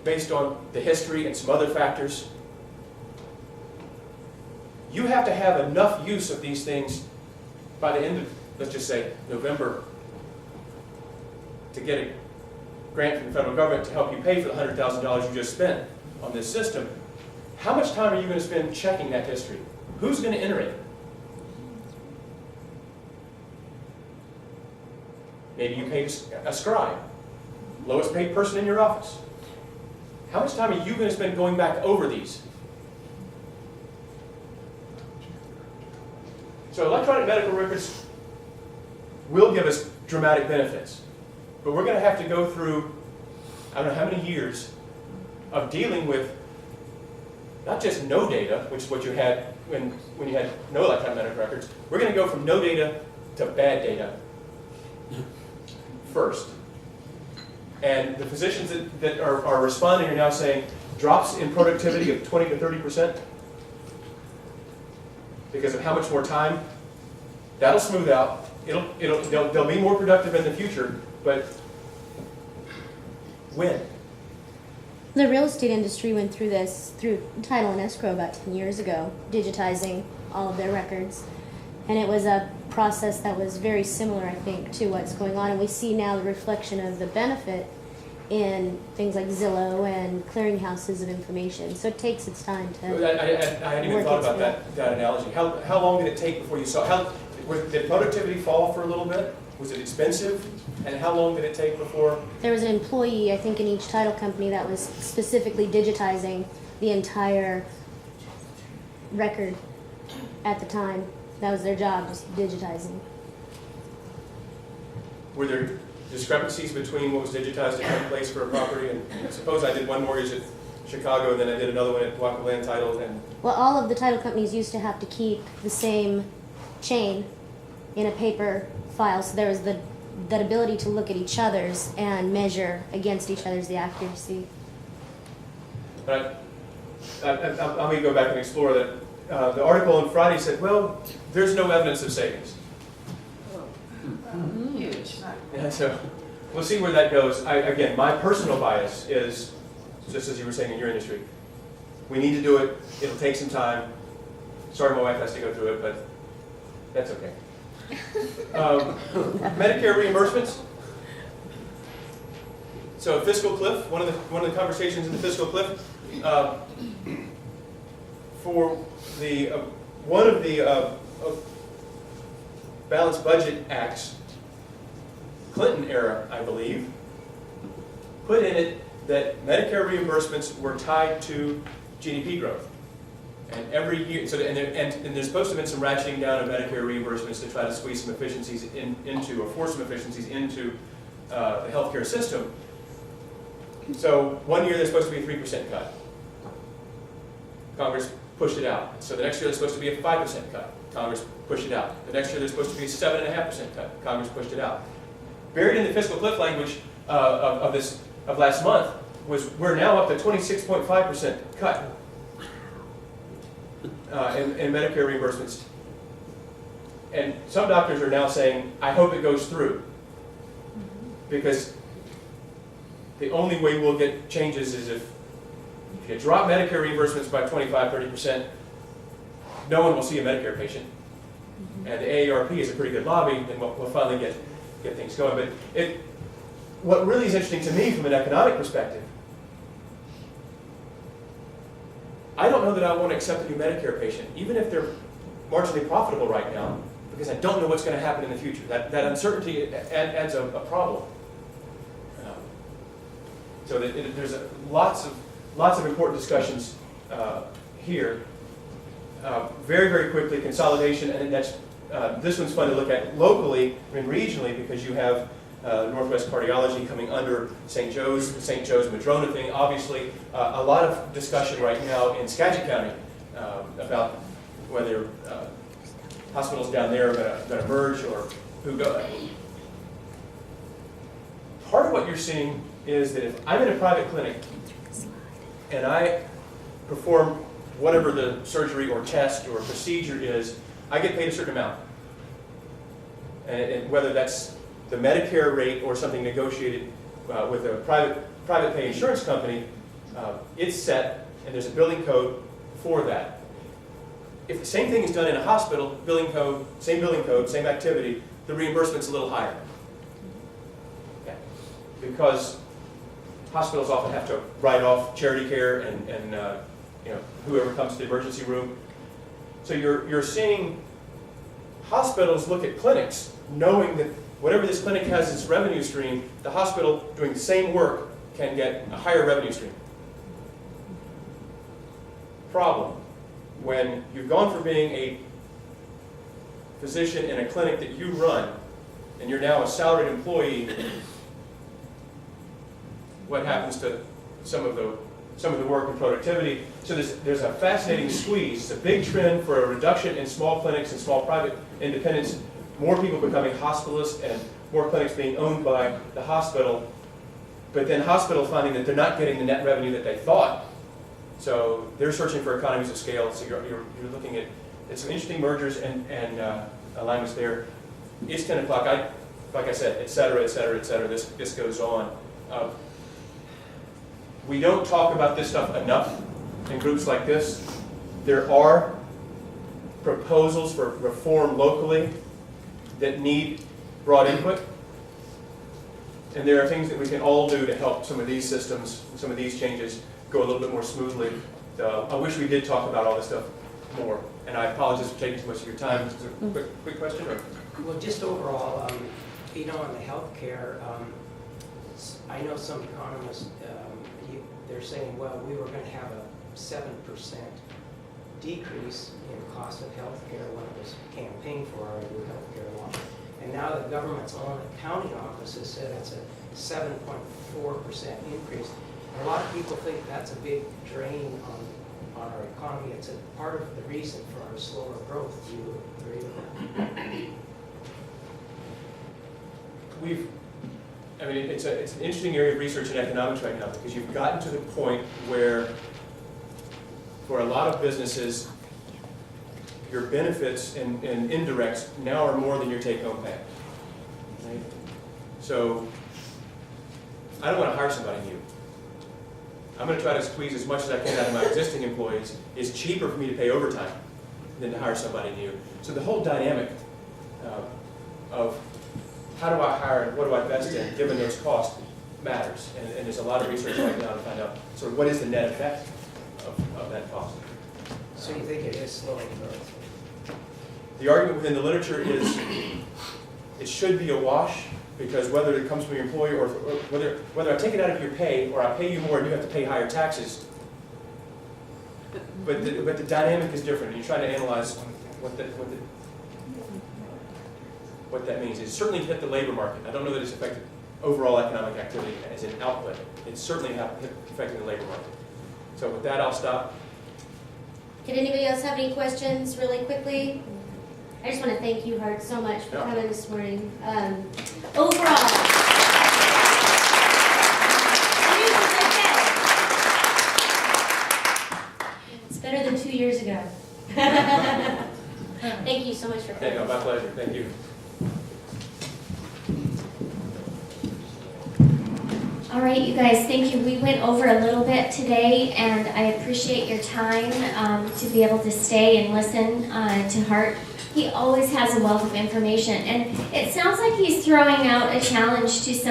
based on the history and some other factors. You have to have enough use of these things by the end of, let's just say, November, to get a grant from the federal government to help you pay for the $100,000 you just spent on this system. How much time are you going to spend checking that history? Who's going to enter it? Maybe you paid a scribe, lowest paid person in your office. How much time are you going to spend going back over these? So electronic medical records will give us dramatic benefits, but we're going to have to go through, I don't know how many years of dealing with not just no data, which is what you had when you had no electronic medical records. We're going to go from no data to bad data first. And the physicians that are responding are now saying drops in productivity of 20 to 30% because of how much more time. That'll smooth out. They'll be more productive in the future, but when? The real estate industry went through this through title and escrow about 10 years ago, digitizing all of their records. And it was a process that was very similar, I think, to what's going on. And we see now the reflection of the benefit in things like Zillow and clearinghouses of information. So it takes its time to I hadn't even thought about that analogy. How long did it take before you saw? Did productivity fall for a little bit? Was it expensive? And how long did it take before? There was an employee, I think, in each title company that was specifically digitizing the entire record at the time. That was their job, just digitizing. Were there discrepancies between what was digitized in one place for a property? And suppose I did one mortgage at Chicago, and then I did another one at Whatcom Land Title. And well, all of the title companies used to have to keep the same chain in a paper file, so there was that ability to look at each other's and measure against each other's the accuracy. But I'm going to go back and explore that. The article on Friday said, well, there's no evidence of savings. Huge. And so we'll see where that goes. Again, my personal bias is, just as you were saying in your industry, we need to do it. It'll take some time. Sorry my wife has to go through it, but that's okay. Medicare reimbursements. So fiscal cliff, one of the conversations in the fiscal cliff, for the one of the balanced budget acts, Clinton era, I believe, put in it that Medicare reimbursements were tied to GDP growth. And every year, so and there's supposed to have been some ratcheting down of Medicare reimbursements to try to squeeze some efficiencies into, or force some efficiencies into the healthcare system. So one year there's supposed to be a 3% cut. Congress pushed it out. So the next year there's supposed to be a 5% cut. Congress pushed it out. The next year there's supposed to be a 7.5% cut. Congress pushed it out. Buried in the fiscal cliff language of last month was we're now up to 26.5% cut. In Medicare reimbursements. And some doctors are now saying, I hope it goes through. Because the only way we'll get changes is if you drop Medicare reimbursements by 25-30%, no one will see a Medicare patient. And the AARP is a pretty good lobby, and we'll finally get things going. But what really is interesting to me from an economic perspective, I don't know that I want to accept a new Medicare patient, even if they're marginally profitable right now, because I don't know what's going to happen in the future. That uncertainty adds a problem. So there's lots of important discussions here. Very, very quickly, consolidation, and that's this one's fun to look at locally and regionally because you have Northwest Cardiology coming under St. Joe's Madrona thing. Obviously, a lot of discussion right now in Skagit County about whether hospitals down there are going to merge or who go. Part of what you're seeing is that if I'm in a private clinic and I perform whatever the surgery or test or procedure is, I get paid a certain amount. And whether that's the Medicare rate or something negotiated with a private pay insurance company, It's set, and there's a billing code for that. If the same thing is done in a hospital, billing code, same activity, the reimbursement's a little higher. Okay. Because hospitals often have to write off charity care and whoever comes to the emergency room. So you're seeing hospitals look at clinics knowing that whatever this clinic has its revenue stream, the hospital doing the same work can get a higher revenue stream. Problem: when you've gone from being a physician in a clinic that you run, and you're now a salaried employee, what happens to some of the work and productivity? So there's a fascinating squeeze. It's a big trend for a reduction in small clinics and small private independents. More people becoming hospitalists and more clinics being owned by the hospital, but then hospital finding that they're not getting the net revenue that they thought. So they're searching for economies of scale. So you're looking at some interesting mergers and alignments there. It's 10 o'clock. Like I said, et cetera, et cetera, et cetera. This goes on. We don't talk about this stuff enough in groups like this. There are proposals for reform locally that need broad input. And there are things that we can all do to help some of these systems, some of these changes go a little bit more smoothly. I wish we did talk about all this stuff more. And I apologize for taking too much of your time. Is there a quick question? Or? Well, just overall, on the healthcare, I know some economists, they're saying, well, we were going to have a 7% decrease in cost of healthcare when it was campaigned for our new healthcare law. And now the government's own accounting office has said it's a 7.4% increase. And a lot of people think that's a big drain on our economy. It's a part of the reason for our slower growth. Do you agree with that? It's an interesting area of research in economics right now, because you've gotten to the point where, for a lot of businesses, your benefits and indirects now are more than your take-home pay. Right? So I don't want to hire somebody new. I'm going to try to squeeze as much as I can out of my existing employees. It's cheaper for me to pay overtime than to hire somebody new. So the whole dynamic of how do I hire and what do I invest in, given those costs, matters. And there's a lot of research right now to find out sort of what is the net effect of that cost. So you think it is slowing growth? The argument within the literature is it should be a wash, because whether it comes from your employer or whether I take it out of your pay or I pay you more and you have to pay higher taxes, but the dynamic is different. And you're trying to analyze what that means. It's certainly hit the labor market. I don't know that it's affected overall economic activity as an output. It's certainly affecting the labor market. So with that, I'll stop. Did anybody else have any questions really quickly? I just want to thank you, Hart, so much for coming this morning. Overall, it's better than 2 years ago. Thank you so much for coming. My pleasure. Thank you. All right, you guys, thank you. We went over a little bit today, and I appreciate your time to be able to stay and listen to Hart. He always has a wealth of information, and it sounds like he's throwing out a challenge to some